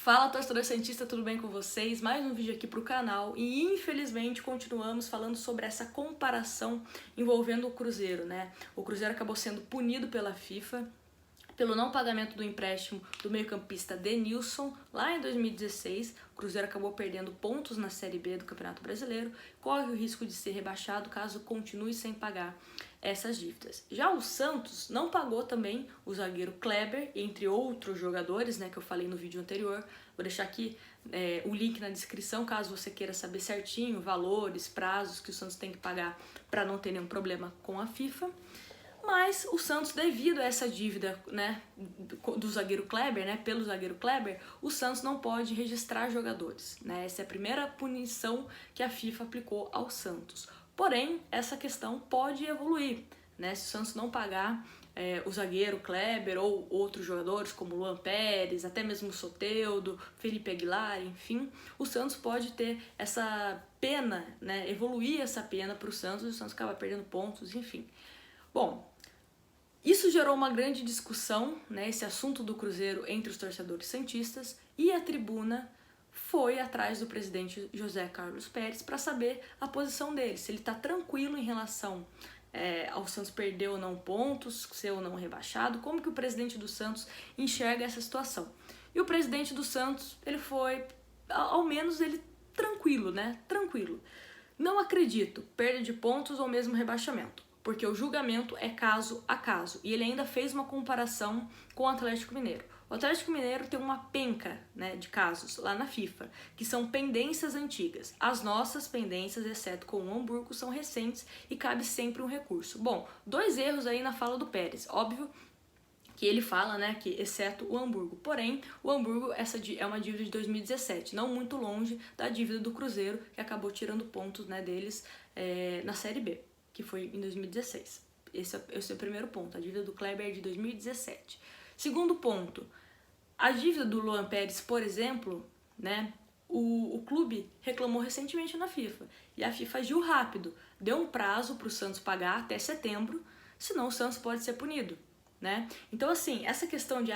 Fala, torcedor santista, tudo bem com vocês? Mais um vídeo aqui pro canal e infelizmente continuamos falando sobre essa comparação envolvendo o Cruzeiro, né? O Cruzeiro acabou sendo punido pela FIFA pelo não pagamento do empréstimo do meio-campista Denilson lá em 2016. O Cruzeiro acabou perdendo pontos na Série B do Campeonato Brasileiro, corre o risco de ser rebaixado caso continue sem pagar essas dívidas. Já o Santos não pagou também o zagueiro Kleber, entre outros jogadores, né, que eu falei no vídeo anterior. Vou deixar aqui o link na descrição, caso você queira saber certinho valores, prazos que o Santos tem que pagar para não ter nenhum problema com a FIFA. Mas o Santos, devido a essa dívida, né, do zagueiro Kleber, né, pelo zagueiro Kleber, o Santos não pode registrar jogadores, né? Essa é a primeira punição que a FIFA aplicou ao Santos. Porém, essa questão pode evoluir, né? Se o Santos não pagar o zagueiro Kleber ou outros jogadores como Luan Pérez, até mesmo o Soteldo, Felipe Aguilar, enfim, o Santos pode ter essa pena, né, evoluir essa pena para o Santos e o Santos acaba perdendo pontos, enfim. Bom, isso gerou uma grande discussão, né, esse assunto do Cruzeiro entre os torcedores santistas, e a tribuna foi atrás do presidente José Carlos Pérez para saber a posição dele, se ele está tranquilo em relação ao Santos perder ou não pontos, ser ou não rebaixado, como que o presidente do Santos enxerga essa situação. E o presidente do Santos, ele foi, ao menos ele tranquilo, né, tranquilo. Não acredito, perda de pontos ou mesmo rebaixamento, porque o julgamento é caso a caso. E ele ainda fez uma comparação com o Atlético Mineiro. O Atlético Mineiro tem uma penca, né, de casos lá na FIFA, que são pendências antigas. As nossas pendências, exceto com o Hamburgo, são recentes e cabe sempre um recurso. Bom, dois erros aí na fala do Pérez. Óbvio que ele fala, né, que exceto o Hamburgo. Porém, o Hamburgo é uma dívida de 2017, não muito longe da dívida do Cruzeiro, que acabou tirando pontos, né, deles na Série B, que foi em 2016. Esse é o primeiro ponto, a dívida do Kleber é de 2017. Segundo ponto, a dívida do Luan Pérez, por exemplo, né, o clube reclamou recentemente na FIFA, e a FIFA agiu rápido, deu um prazo para o Santos pagar até setembro, senão o Santos pode ser punido. Né? Então, assim, essa questão de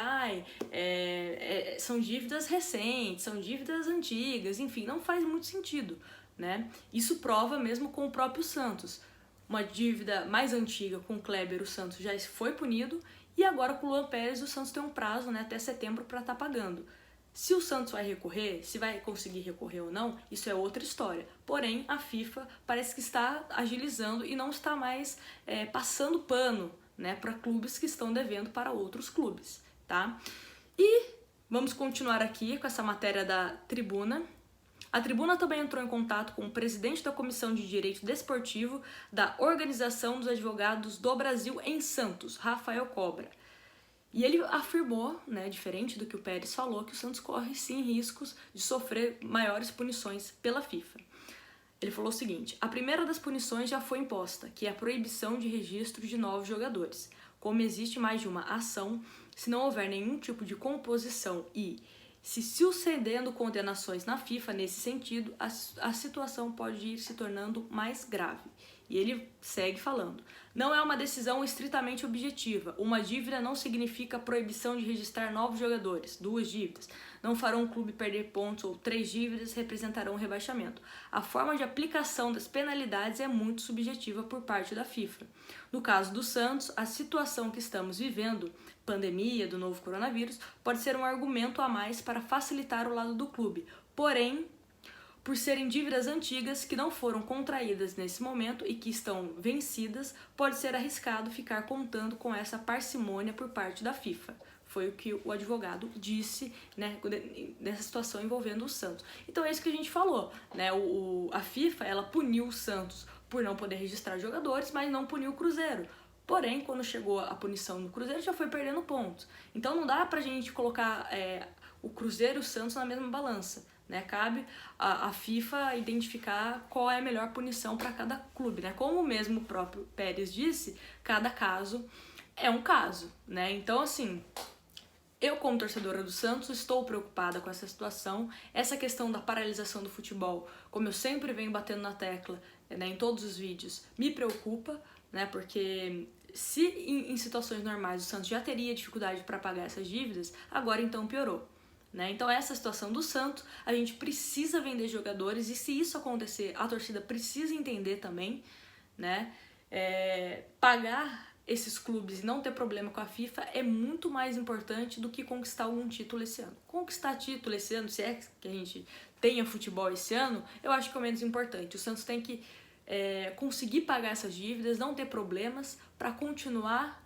são dívidas recentes, são dívidas antigas, enfim, não faz muito sentido, né? Isso prova mesmo com o próprio Santos. Uma dívida mais antiga com o Kleber, o Santos já foi punido, e agora com o Luan Pérez o Santos tem um prazo, né, até setembro para estar pagando. Se o Santos vai recorrer, se vai conseguir recorrer ou não, isso é outra história. Porém, a FIFA parece que está agilizando e não está mais passando pano, né, para clubes que estão devendo para outros clubes, tá? E vamos continuar aqui com essa matéria da tribuna. A tribuna também entrou em contato com o presidente da Comissão de Direito Desportivo da Organização dos Advogados do Brasil em Santos, Rafael Cobra. E ele afirmou, né, diferente do que o Pérez falou, que o Santos corre sim riscos de sofrer maiores punições pela FIFA. Ele falou o seguinte: a primeira das punições já foi imposta, que é a proibição de registro de novos jogadores. Como existe mais de uma ação, se não houver nenhum tipo de composição e se sucedendo condenações na FIFA nesse sentido, a situação pode ir se tornando mais grave. E ele segue falando: não é uma decisão estritamente objetiva. Uma dívida não significa proibição de registrar novos jogadores. 2 dívidas não farão um clube perder pontos ou 3 dívidas representarão um rebaixamento. A forma de aplicação das penalidades é muito subjetiva por parte da FIFA. No caso do Santos, a situação que estamos vivendo, pandemia do novo coronavírus, pode ser um argumento a mais para facilitar o lado do clube. Porém, por serem dívidas antigas que não foram contraídas nesse momento e que estão vencidas, pode ser arriscado ficar contando com essa parcimônia por parte da FIFA. Foi o que o advogado disse, né, nessa situação envolvendo o Santos. Então é isso que a gente falou, né? A FIFA, ela puniu o Santos por não poder registrar jogadores, mas não puniu o Cruzeiro. Porém, quando chegou a punição no Cruzeiro, já foi perdendo pontos. Então não dá pra gente colocar o Cruzeiro e o Santos na mesma balança, né? Cabe a FIFA identificar qual é a melhor punição para cada clube, né? Como mesmo o próprio Pérez disse, cada caso é um caso, né? Então, assim, eu como torcedora do Santos estou preocupada com essa situação. Essa questão da paralisação do futebol, como eu sempre venho batendo na tecla, né, em todos os vídeos, me preocupa, né? Porque se em situações normais o Santos já teria dificuldade para pagar essas dívidas, agora então piorou. né? Então essa é a situação do Santos, a gente precisa vender jogadores e se isso acontecer, a torcida precisa entender também, né? Pagar esses clubes e não ter problema com a FIFA é muito mais importante do que conquistar algum título esse ano. Conquistar título esse ano, se é que a gente tenha futebol esse ano, eu acho que é o menos importante. O Santos tem que conseguir pagar essas dívidas, não ter problemas para continuar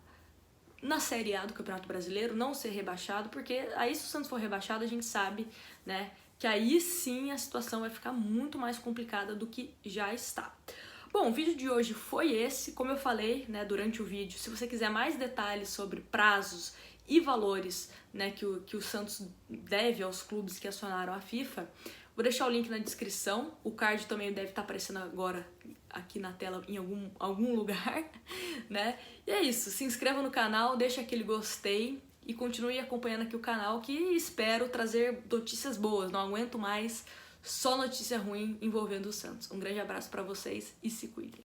na Série A do Campeonato Brasileiro, não ser rebaixado, porque aí se o Santos for rebaixado, a gente sabe, né, que aí sim a situação vai ficar muito mais complicada do que já está. Bom, o vídeo de hoje foi esse, como eu falei, né, durante o vídeo, se você quiser mais detalhes sobre prazos e valores, né, que o Santos deve aos clubes que acionaram a FIFA, vou deixar o link na descrição, o card também deve estar aparecendo agora aqui na tela em algum lugar, né? E é isso, se inscreva no canal, deixa aquele gostei e continue acompanhando aqui o canal que espero trazer notícias boas, não aguento mais só notícia ruim envolvendo o Santos. Um grande abraço para vocês e se cuidem.